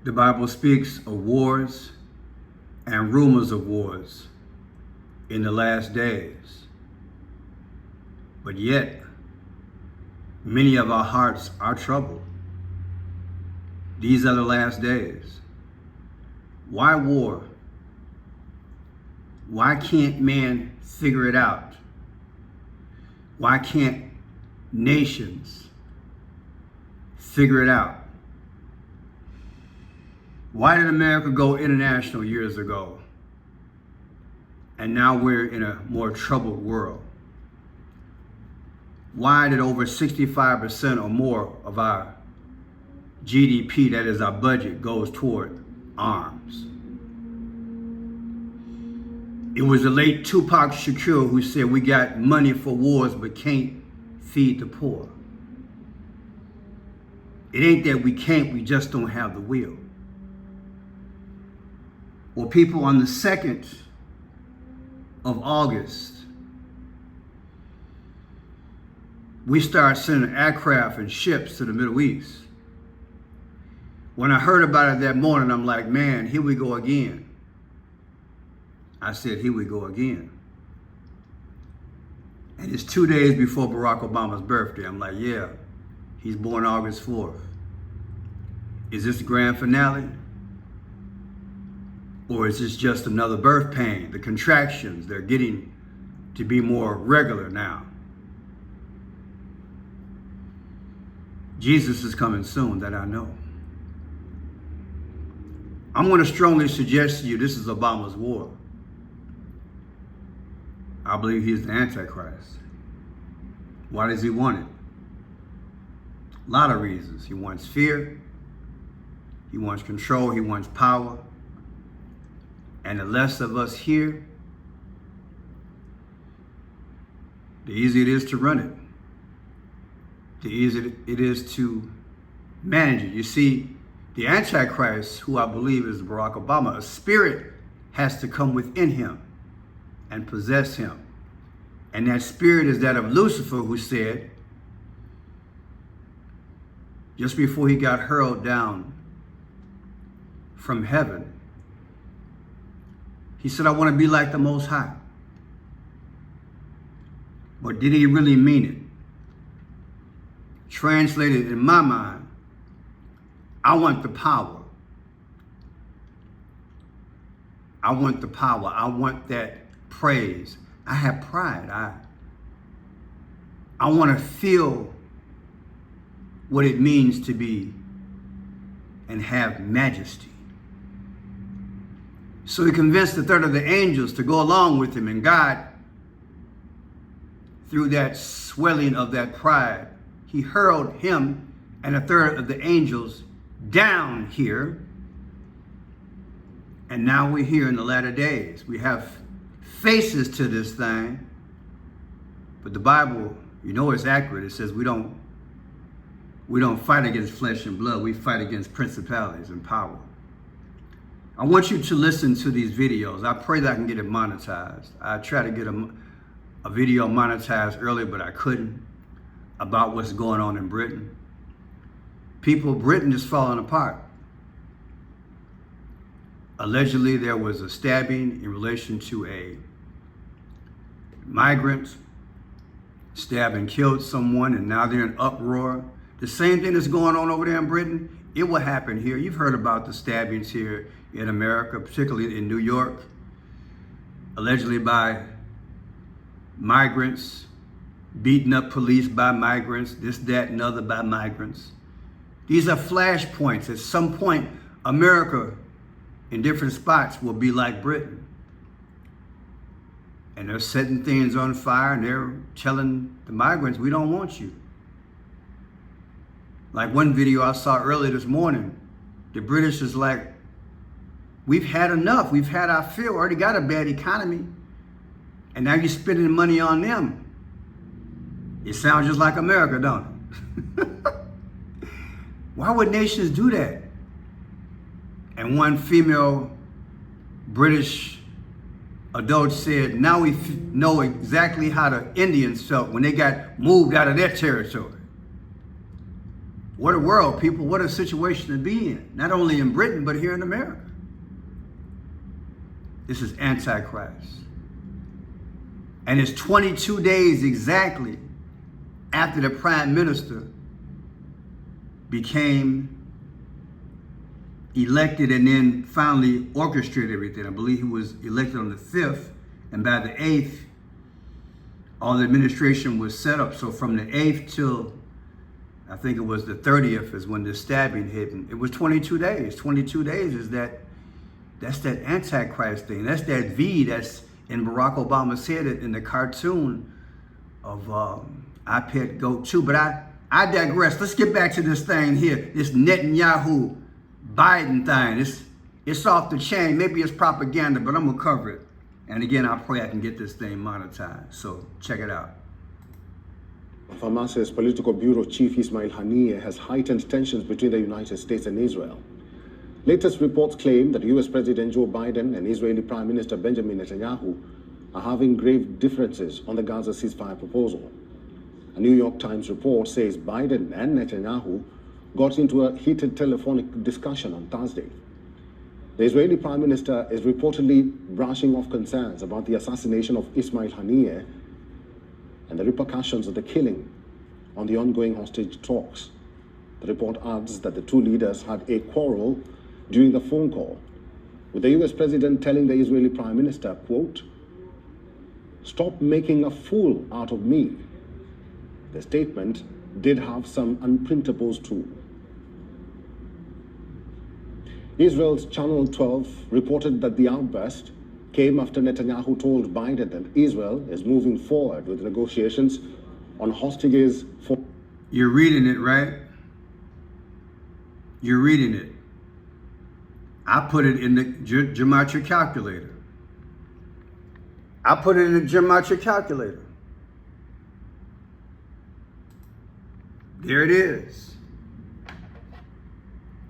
The Bible speaks of wars and rumors of wars in the last days. But yet, many of our hearts are troubled. These are the last days. Why war? Why can't man figure it out? Why can't nations figure it out? Why did America go international years ago? And now we're in a more troubled world. Why did over 65% or more of our GDP, that is our budget, goes toward arms? It was the late Tupac Shakur who said, we got money for wars but can't feed the poor. It ain't that we can't, we just don't have the will. Well, people, on the 2nd of August, we started sending aircraft and ships to the Middle East. When I heard about it that morning, I'm like, man, here we go again. I said, here we go again. And it's 2 days before Barack Obama's birthday. I'm like, yeah, he's born August 4th. Is this the grand finale? Or is this just another birth pain? The contractions, they're getting to be more regular now. Jesus is coming soon, that I know. I'm going to strongly suggest to you this is Obama's war. I believe he's the Antichrist. Why does he want it? A lot of reasons. He wants fear. He wants control. He wants power. And the less of us here, the easier it is to run it. The easier it is to manage it. You see, the Antichrist, who I believe is Barack Obama, a spirit has to come within him and possess him. And that spirit is that of Lucifer, who said, just before he got hurled down from heaven, he said, I want to be like the Most High. But did he really mean it? Translated in my mind, I want the power. I want the power. I want that praise. I have pride. I want to feel what it means to be and have majesty. So he convinced a third of the angels to go along with him, and God, through that swelling of that pride, he hurled him and a third of the angels down here. And now we're here in the latter days. We have faces to this thing, but the Bible, you know, it's accurate. It says we don't fight against flesh and blood. We fight against principalities and power. I want you to listen to these videos. I pray that I can get it monetized. I tried to get a video monetized earlier, but I couldn't, about what's going on in Britain. Britain is falling apart. Allegedly, there was a stabbing in relation to a migrant, stabbed and killed someone, and now they're in uproar. The same thing that's going on over there in Britain, it will happen here. You've heard about the stabbings here in America, particularly in New York, allegedly by migrants, beating up police by migrants, this, that, and other by migrants. These are flashpoints. At some point, America in different spots will be like Britain. And they're setting things on fire, and they're telling the migrants, we don't want you. Like one video I saw earlier this morning, the British is like, we've had enough. We've had our fill. Already got a bad economy. And now you're spending money on them. It sounds just like America, don't it? Why would nations do that? And one female British adult said, now we know exactly how the Indians felt when they got moved out of their territory. What a world, people. What a situation to be in. Not only in Britain, but here in America. This is Antichrist. And it's 22 days exactly after the prime minister became elected and then finally orchestrated everything. I believe he was elected on the 5th, and by the 8th, all the administration was set up. So from the 8th till I think it was the 30th is when the stabbing hit. And it was 22 days. 22 days is that's that Antichrist thing. That's that V that's in Barack Obama's head in the cartoon of I Pet Goat 2. But I digress. Let's get back to this thing here. This Netanyahu Biden thing. It's off the chain. Maybe it's propaganda, but I'm gonna cover it. And again, I pray I can get this thing monetized. So check it out. Hamas's political bureau chief Ismail Haniyeh has heightened tensions between the United States and Israel. Latest reports claim that US President Joe Biden and Israeli Prime Minister Benjamin Netanyahu are having grave differences on the Gaza ceasefire proposal. A New York Times report says Biden and Netanyahu got into a heated telephonic discussion on Thursday. The Israeli Prime Minister is reportedly brushing off concerns about the assassination of Ismail Haniyeh and the repercussions of the killing on the ongoing hostage talks. The report adds that the two leaders had a quarrel during the phone call, with the US President telling the Israeli Prime Minister, quote, "Stop making a fool out of me." The statement did have some unprintables too. Israel's Channel 12 reported that the outburst came after Netanyahu told Biden that Israel is moving forward with negotiations on hostages for... You're reading it, right? You're reading it. I put it in the gematria calculator. I put it in the gematria calculator. There it is.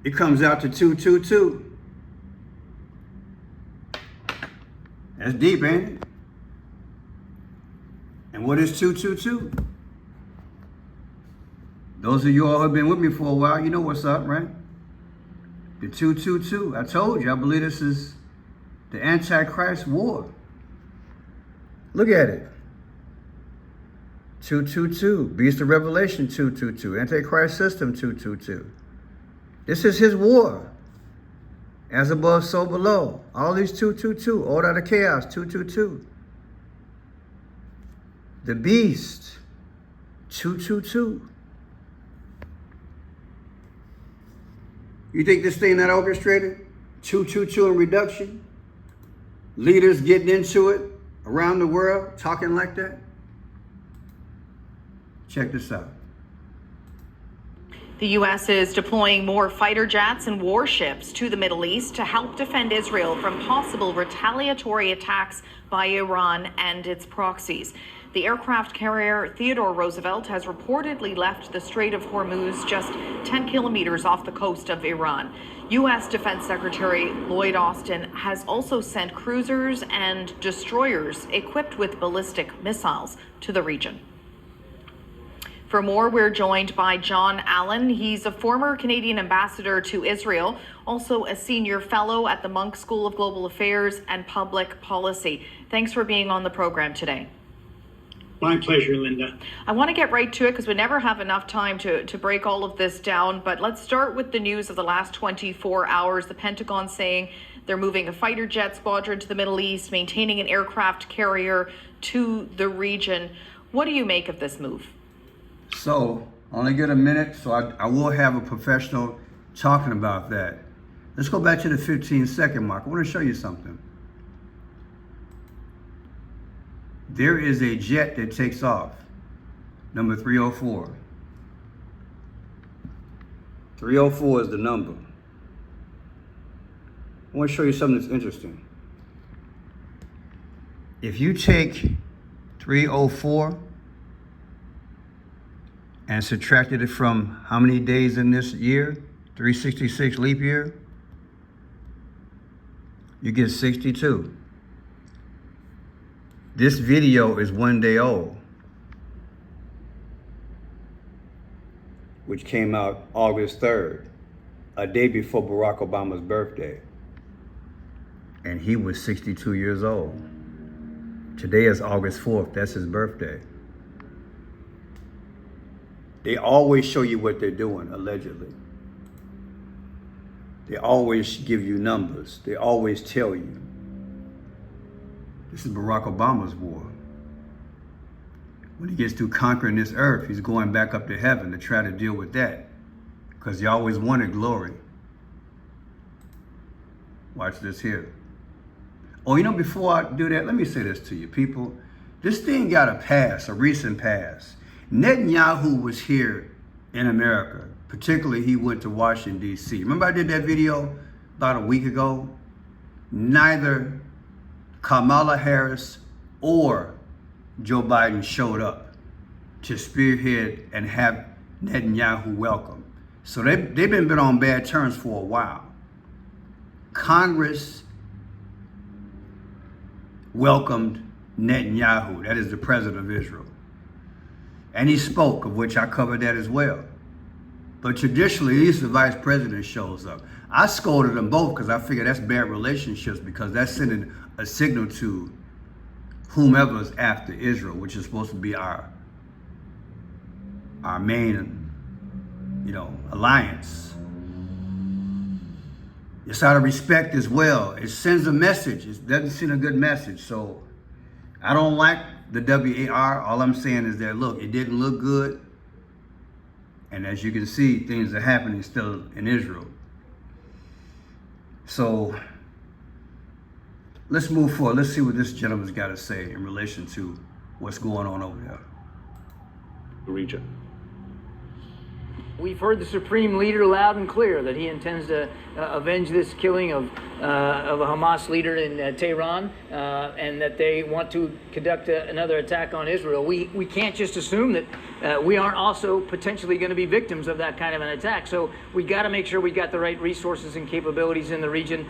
It comes out to 222. That's deep, ain't it? And what is 222? Those of you all who have been with me for a while, you know what's up, right? The 222. I told you, I believe this is the Antichrist war. Look at it. 222. Beast of Revelation 222. Antichrist system 222. This is his war. As above, so below. All these 222. Order out of chaos 222. The beast 222. You think this thing not orchestrated? 222 in reduction? Leaders getting into it around the world, talking like that? Check this out. The U.S. is deploying more fighter jets and warships to the Middle East to help defend Israel from possible retaliatory attacks by Iran and its proxies. The aircraft carrier Theodore Roosevelt has reportedly left the Strait of Hormuz just 10 kilometers off the coast of Iran. U.S. Defense Secretary Lloyd Austin has also sent cruisers and destroyers equipped with ballistic missiles to the region. For more, we're joined by John Allen. He's a former Canadian ambassador to Israel, also a senior fellow at the Munk School of Global Affairs and Public Policy. Thanks for being on the program today. My pleasure, Linda. I want to get right to it because we never have enough time to break all of this down. But let's start with the news of the last 24 hours. The Pentagon saying they're moving a fighter jet squadron to the Middle East, maintaining an aircraft carrier to the region. What do you make of this move? So, only get a minute, so I will have a professional talking about that. Let's go back to the 15-second mark. I want to show you something. There is a jet that takes off, number 304. 304 is the number. I want to show you something that's interesting. If you take 304 and subtracted it from how many days in this year, 366 leap year, you get 62. This video is 1 day old. which came out August 3rd, a day before Barack Obama's birthday. And he was 62 years old. Today is August 4th, that's his birthday. They always show you what they're doing, allegedly. They always give you numbers. They always tell you. This is Barack Obama's war. When he gets through conquering this earth, he's going back up to heaven to try to deal with that. Because he always wanted glory. Watch this here. Oh, you know, before I do that, let me say this to you, people. This thing got a pass, a recent pass. Netanyahu was here in America. Particularly, he went to Washington, D.C. Remember I did that video about a week ago? Neither Kamala Harris or Joe Biden showed up to spearhead and have Netanyahu welcome. So they've been on bad terms for a while. Congress welcomed Netanyahu, that is the president of Israel. And he spoke, of which I covered that as well. But traditionally, at least the vice president shows up. I scolded them both because I figure that's bad relationships, because that's sending a signal to whomever is after Israel, which is supposed to be our main, alliance. It's out of respect as well. It sends a message. It doesn't send a good message. So I don't like the WAR. All I'm saying is that, look, it didn't look good. And as you can see, things are happening still in Israel. So let's move forward. Let's see what this gentleman's got to say in relation to what's going on over there. Region. We've heard the Supreme Leader loud and clear that he intends to avenge this killing of a Hamas leader in Tehran, and that they want to conduct another attack on Israel. We can't just assume that we aren't also potentially going to be victims of that kind of an attack. So we got to make sure we got the right resources and capabilities in the region.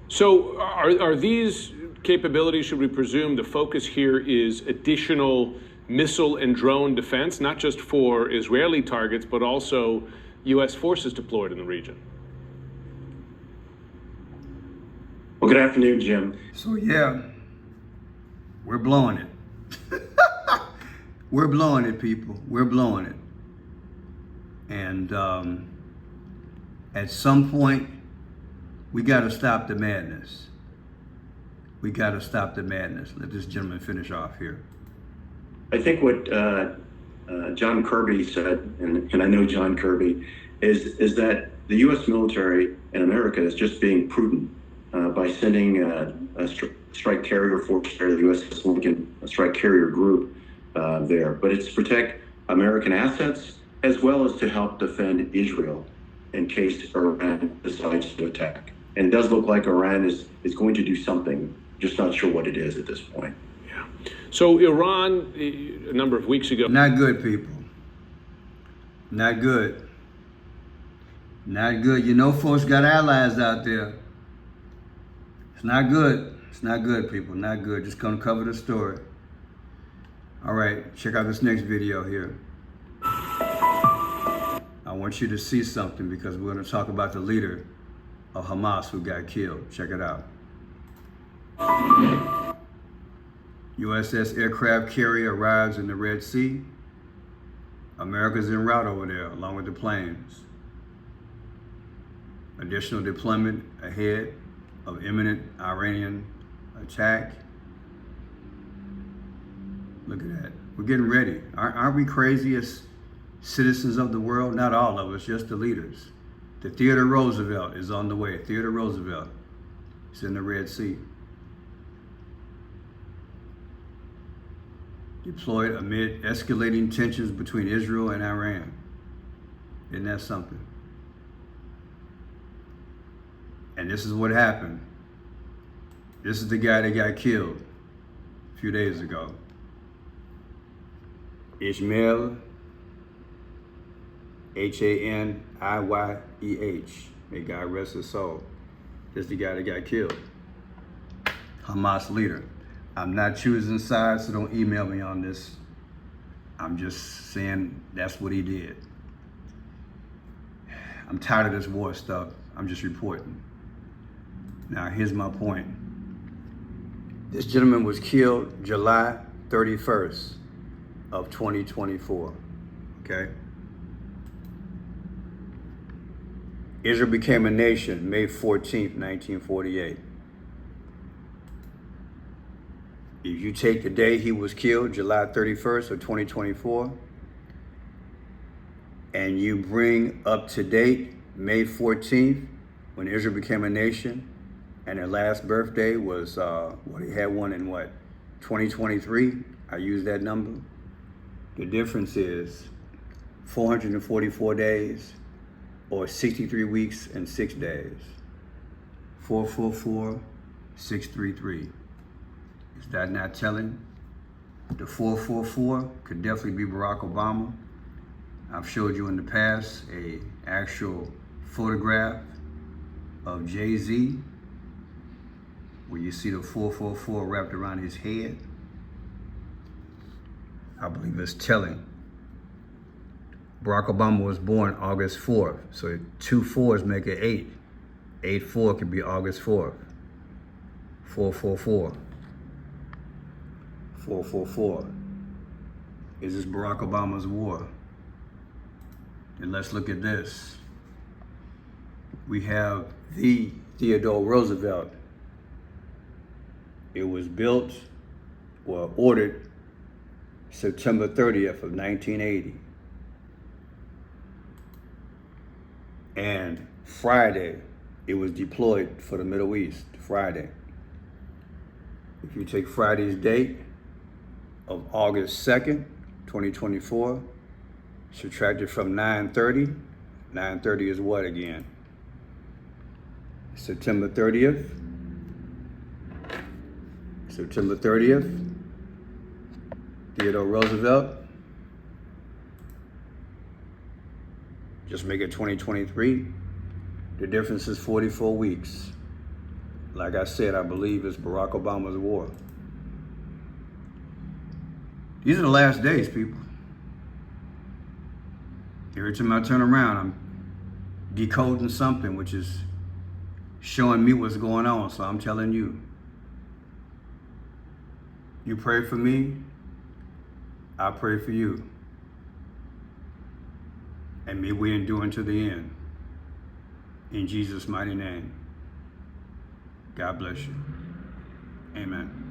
So are these capabilities, should we presume the focus here is additional missile and drone defense, not just for Israeli targets, but also U.S. forces deployed in the region? Well, good afternoon, Jim. So yeah, we're blowing it. We're blowing it, people. We're blowing it. And at some point, we got to stop the madness. We got to stop the madness. Let this gentleman finish off here. I think what John Kirby said, and I know John Kirby, is that the U.S. military in America is just being prudent by sending a strike carrier force there, the USS Lincoln, a strike carrier group there. But it's to protect American assets as well as to help defend Israel in case Iran decides to attack. And it does look like Iran is going to do something, just not sure what it is at this point. So Iran, a number of weeks ago... Not good, people. Not good. Not good. You know, folks got allies out there. It's not good. It's not good, people. Not good. Just gonna cover the story. All right, check out this next video here. I want you to see something because we're gonna talk about the leader of Hamas who got killed. Check it out. USS aircraft carrier arrives in the Red Sea. America's en route over there, along with the planes. Additional deployment ahead of imminent Iranian attack. Look at that. We're getting ready. Aren't we crazy as citizens of the world? Not all of us, just the leaders. The Theodore Roosevelt is on the way. Theodore Roosevelt is in the Red Sea. Deployed amid escalating tensions between Israel and Iran. Isn't that something? And this is what happened. This is the guy that got killed a few days ago. Ishmael, Haniyyeh. May God rest his soul. This is the guy that got killed. Hamas leader. I'm not choosing sides, so don't email me on this. I'm just saying that's what he did. I'm tired of this war stuff. I'm just reporting. Now, here's my point. This gentleman was killed July 31st of 2024, okay? Israel became a nation May 14th, 1948. If you take the day he was killed, July 31st of 2024, and you bring up to date May 14th, when Israel became a nation, and their last birthday was, he had one in 2023? I use that number. The difference is 444 days or 63 weeks and 6 days. 444, 633. Is that not telling? The 444 could definitely be Barack Obama. I've showed you in the past a actual photograph of Jay-Z where you see the 444 wrapped around his head. I believe it's telling. Barack Obama was born August 4th, so 2 4s make it 8. 8-4 could be August 4th. 444. 444. Is this Barack Obama's war? And let's look at this. We have the Theodore Roosevelt. It was built or ordered September 30th of 1980. And Friday, it was deployed for the Middle East, Friday. If you take Friday's date of August 2nd, 2024, subtract it from 9/30. 9/30 is what again? September 30th. September 30th. Theodore Roosevelt. Just make it 2023. The difference is 44 weeks. Like I said, I believe it's Barack Obama's war. These are the last days, people. Every time I turn around, I'm decoding something, which is showing me what's going on. So I'm telling you, you pray for me, I pray for you. And may we endure unto the end. In Jesus' mighty name. God bless you. Amen.